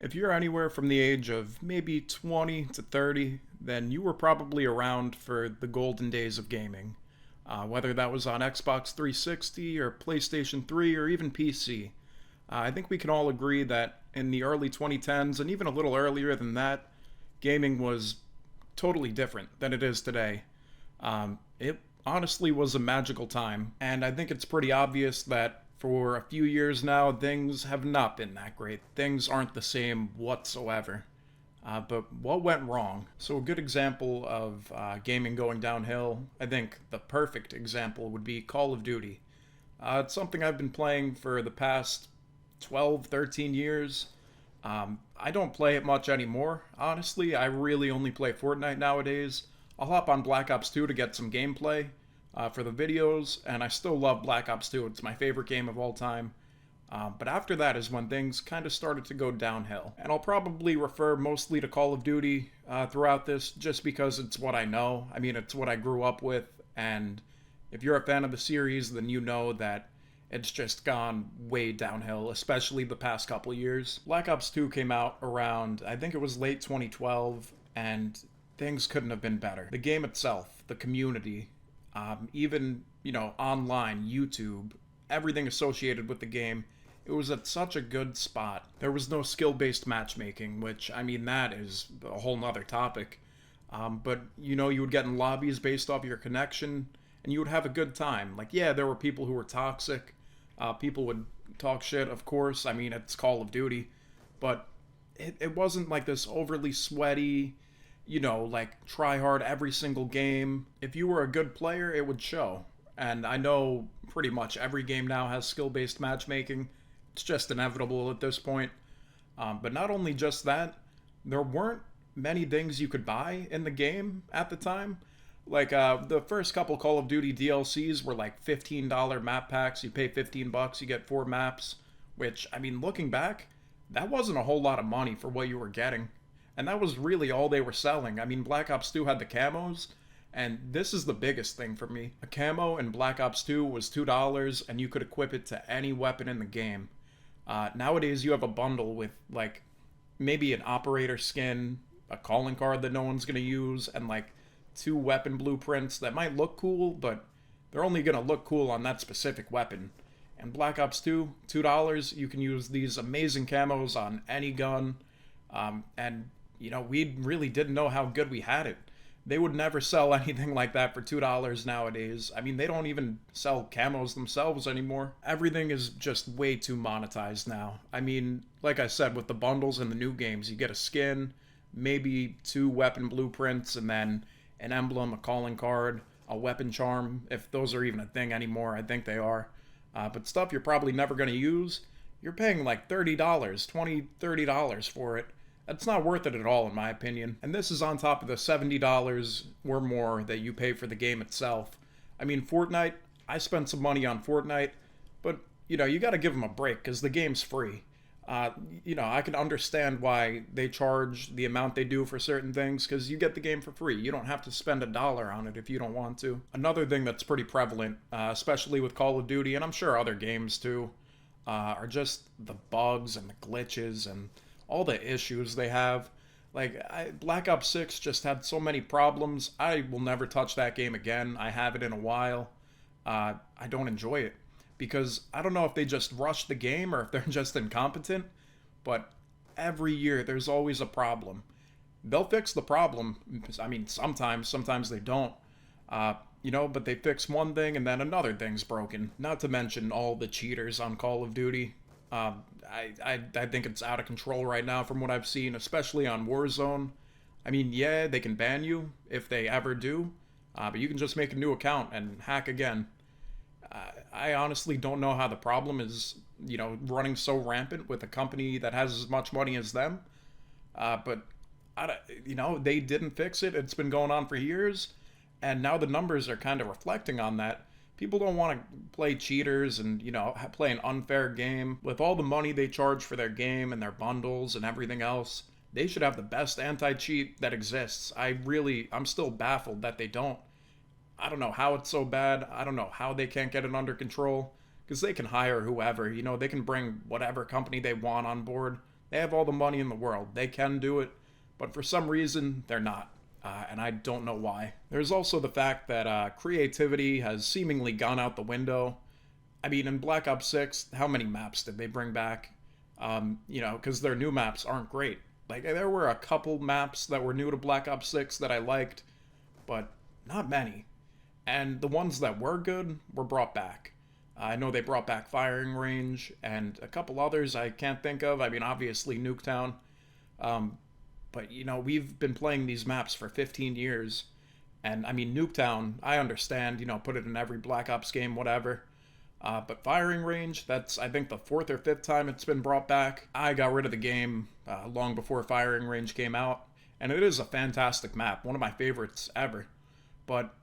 If you're anywhere from the age of maybe 20 to 30, then you were probably around for the golden days of gaming. Whether that was on Xbox 360 or PlayStation 3 or even PC. I think we can all agree that in the early 2010s and even a little earlier than that, gaming was totally different than it is today. It honestly was a magical time, and I think it's pretty obvious that for a few years now, things have not been that great. Things aren't the same whatsoever. But what went wrong? So, a good example of gaming going downhill, I think the perfect example would be Call of Duty. It's something I've been playing for the past 12, 13 years. I don't play it much anymore, honestly. I really only play Fortnite nowadays. I'll hop on Black Ops 2 to get some gameplay for the videos, and I still love Black Ops 2. It's my favorite game of all time. But after that is when things kind of started to go downhill. And I'll probably refer mostly to Call of Duty throughout this just because it's what I know. I mean, it's what I grew up with, and if you're a fan of the series, then you know that it's just gone way downhill, especially the past couple years. Black Ops 2 came out around, I think it was late 2012, and things couldn't have been better. The game itself, the community, even, online, YouTube, everything associated with the game, it was at such a good spot. There was no skill-based matchmaking, which, I mean, that is a whole nother topic. But, you would get in lobbies based off your connection, and you would have a good time. Like, yeah, there were people who were toxic. People would talk shit, of course. I mean, it's Call of Duty. But it wasn't like this overly sweaty, like try hard every single game. If you were a good player, it would show. And I know pretty much every game now has skill-based matchmaking. It's just inevitable at this point. But not only just that, there weren't many things you could buy in the game at the time. Like, the first couple Call of Duty DLCs were like $15 map packs. You pay 15 bucks, you get 4 maps. Which, I mean, looking back, that wasn't a whole lot of money for what you were getting. And that was really all they were selling. I mean, Black Ops 2 had the camos, and this is the biggest thing for me. A camo in Black Ops 2 was $2, and you could equip it to any weapon in the game. Nowadays, you have a bundle with, like, maybe an operator skin, a calling card that no one's going to use, and, like, 2 weapon blueprints that might look cool, but they're only going to look cool on that specific weapon. And Black Ops 2, $2, you can use these amazing camos on any gun, and, we really didn't know how good we had it. They would never sell anything like that for $2 nowadays. I mean, they don't even sell camos themselves anymore. Everything is just way too monetized now. I mean, like I said, with the bundles and the new games, you get a skin, maybe 2 weapon blueprints, and then an emblem, a calling card, a weapon charm, if those are even a thing anymore. I think they are. But stuff you're probably never going to use, you're paying like $30, $20, $30 for it. That's not worth it at all, in my opinion. And this is on top of the $70 or more that you pay for the game itself. I mean, Fortnite, I spent some money on Fortnite, but, you gotta give them a break, because the game's free. I can understand why they charge the amount they do for certain things, because you get the game for free. You don't have to spend $1 on it if you don't want to. Another thing that's pretty prevalent, especially with Call of Duty, and I'm sure other games too, are just the bugs and the glitches and all the issues they have. Like, Black Ops 6 just had so many problems. I will never touch that game again. I haven't in a while. I don't enjoy it because I don't know if they just rush the game or if they're just incompetent, but every year there's always a problem. They'll fix the problem. I mean, sometimes they don't. But they fix one thing and then another thing's broken. Not to mention all the cheaters on Call of Duty. I think it's out of control right now from what I've seen, especially on Warzone. I mean, yeah, they can ban you if they ever do, but you can just make a new account and hack again. I honestly don't know how the problem is, running so rampant with a company that has as much money as them. But, they didn't fix it. It's been going on for years, and now the numbers are kind of reflecting on that. People don't want to play cheaters and, play an unfair game. With all the money they charge for their game and their bundles and everything else, they should have the best anti-cheat that exists. I'm still baffled that they don't. I don't know how it's so bad. I don't know how they can't get it under control. Because they can hire whoever, they can bring whatever company they want on board. They have all the money in the world. They can do it, but for some reason, they're not. And I don't know why. There's also the fact that creativity has seemingly gone out the window. I mean, in Black Ops 6, how many maps did they bring back? Because their new maps aren't great. Like, there were a couple maps that were new to Black Ops 6 that I liked, but not many. And the ones that were good were brought back. I know they brought back Firing Range and a couple others I can't think of. I mean, obviously Nuketown. Um, but, we've been playing these maps for 15 years. And, I mean, Nuketown, I understand, put it in every Black Ops game, whatever. But Firing Range, that's, I think, the fourth or fifth time it's been brought back. I got rid of the game long before Firing Range came out. And it is a fantastic map, one of my favorites ever. But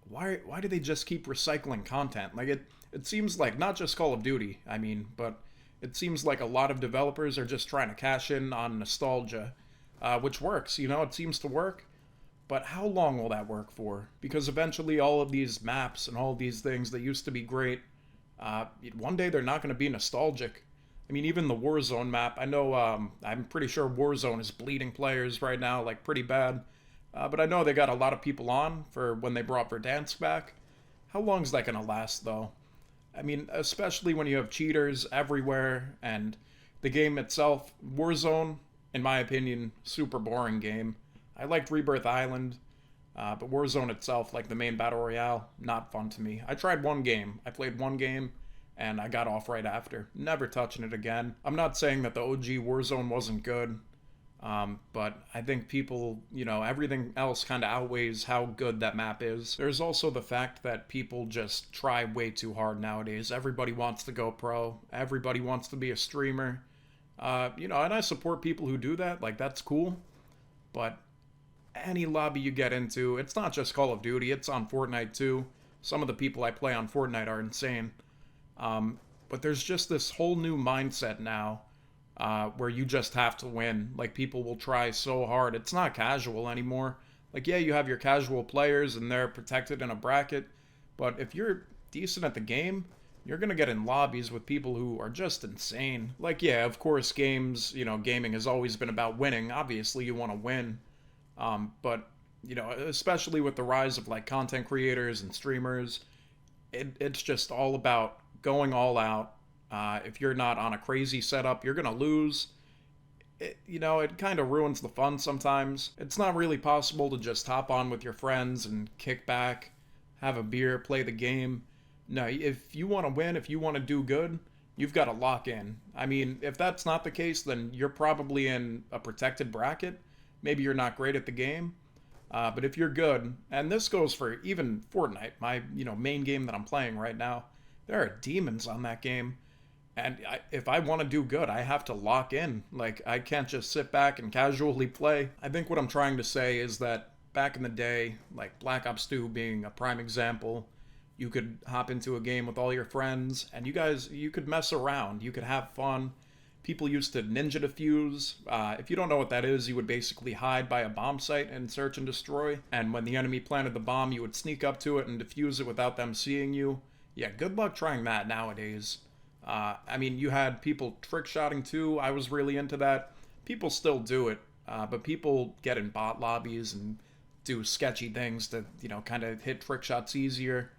why do they just keep recycling content? Like, it seems like, not just Call of Duty, I mean, but it seems like a lot of developers are just trying to cash in on nostalgia, which works, it seems to work. But how long will that work for? Because eventually all of these maps and all of these things that used to be great, one day they're not going to be nostalgic. I mean, even the Warzone map, I know, I'm pretty sure Warzone is bleeding players right now, like, pretty bad. But I know they got a lot of people on for when they brought Verdansk back. How long is that going to last, though? I mean, especially when you have cheaters everywhere, and the game itself, Warzone, in my opinion, super boring game. I liked Rebirth Island, but Warzone itself, like the main battle royale, not fun to me. I tried one game. I played one game, and I got off right after. Never touching it again. I'm not saying that the OG Warzone wasn't good, but I think people, everything else kind of outweighs how good that map is. There's also the fact that people just try way too hard nowadays. Everybody wants to go pro. Everybody wants to be a streamer. And I support people who do that. Like, that's cool. But any lobby you get into, it's not just Call of Duty. It's on Fortnite, too. Some of the people I play on Fortnite are insane. But there's just this whole new mindset now where you just have to win. Like, people will try so hard. It's not casual anymore. Like, yeah, you have your casual players and they're protected in a bracket, but if you're decent at the game, you're gonna get in lobbies with people who are just insane. Like, yeah, of course, gaming has always been about winning. Obviously, you want to win. But, especially with the rise of, like, content creators and streamers, it's just all about going all out. If you're not on a crazy setup, you're going to lose. It kind of ruins the fun sometimes. It's not really possible to just hop on with your friends and kick back, have a beer, play the game. No, if you want to win, if you want to do good, you've got to lock in. I mean, if that's not the case, then you're probably in a protected bracket. Maybe you're not great at the game. But if you're good, and this goes for even Fortnite, my main game that I'm playing right now, there are demons on that game. And if I want to do good, I have to lock in. Like, I can't just sit back and casually play. I think what I'm trying to say is that back in the day, like Black Ops 2 being a prime example, you could hop into a game with all your friends, and you could mess around. You could have fun. People used to ninja defuse. If you don't know what that is, you would basically hide by a bomb site and search and destroy. And when the enemy planted the bomb, you would sneak up to it and defuse it without them seeing you. Yeah, good luck trying that nowadays. I mean, you had people trick-shotting too. I was really into that. People still do it, but people get in bot lobbies and do sketchy things to, kind of hit trick shots easier.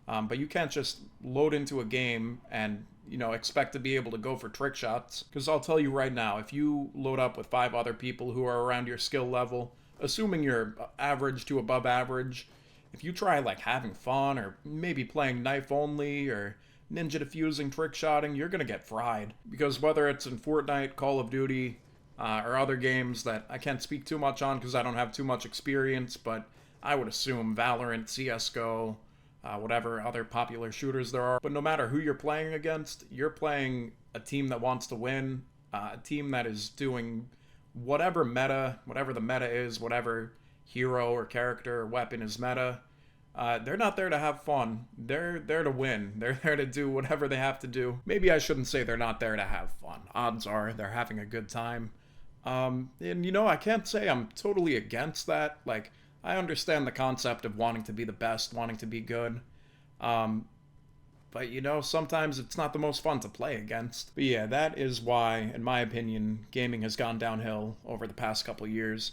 But you can't just load into a game and, expect to be able to go for trick shots. Because I'll tell you right now, if you load up with 5 other people who are around your skill level, assuming you're average to above average, if you try, like, having fun or maybe playing knife only or ninja defusing, trick shotting, you're gonna get fried. Because whether it's in Fortnite, Call of Duty, or other games that I can't speak too much on because I don't have too much experience, but I would assume Valorant, CSGO, whatever other popular shooters there are. But no matter who you're playing against, you're playing a team that wants to win, a team that is doing whatever the meta is, whatever hero or character or weapon is meta. They're not there to have fun. They're there to win. They're there to do whatever they have to do. Maybe I shouldn't say they're not there to have fun. Odds are they're having a good time. And I can't say I'm totally against that. Like, I understand the concept of wanting to be the best, wanting to be good. But you know, sometimes it's not the most fun to play against. But yeah, that is why, in my opinion, gaming has gone downhill over the past couple years.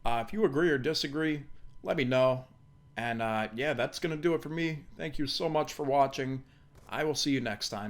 If you agree or disagree, let me know. And yeah, that's going to do it for me. Thank you so much for watching. I will see you next time.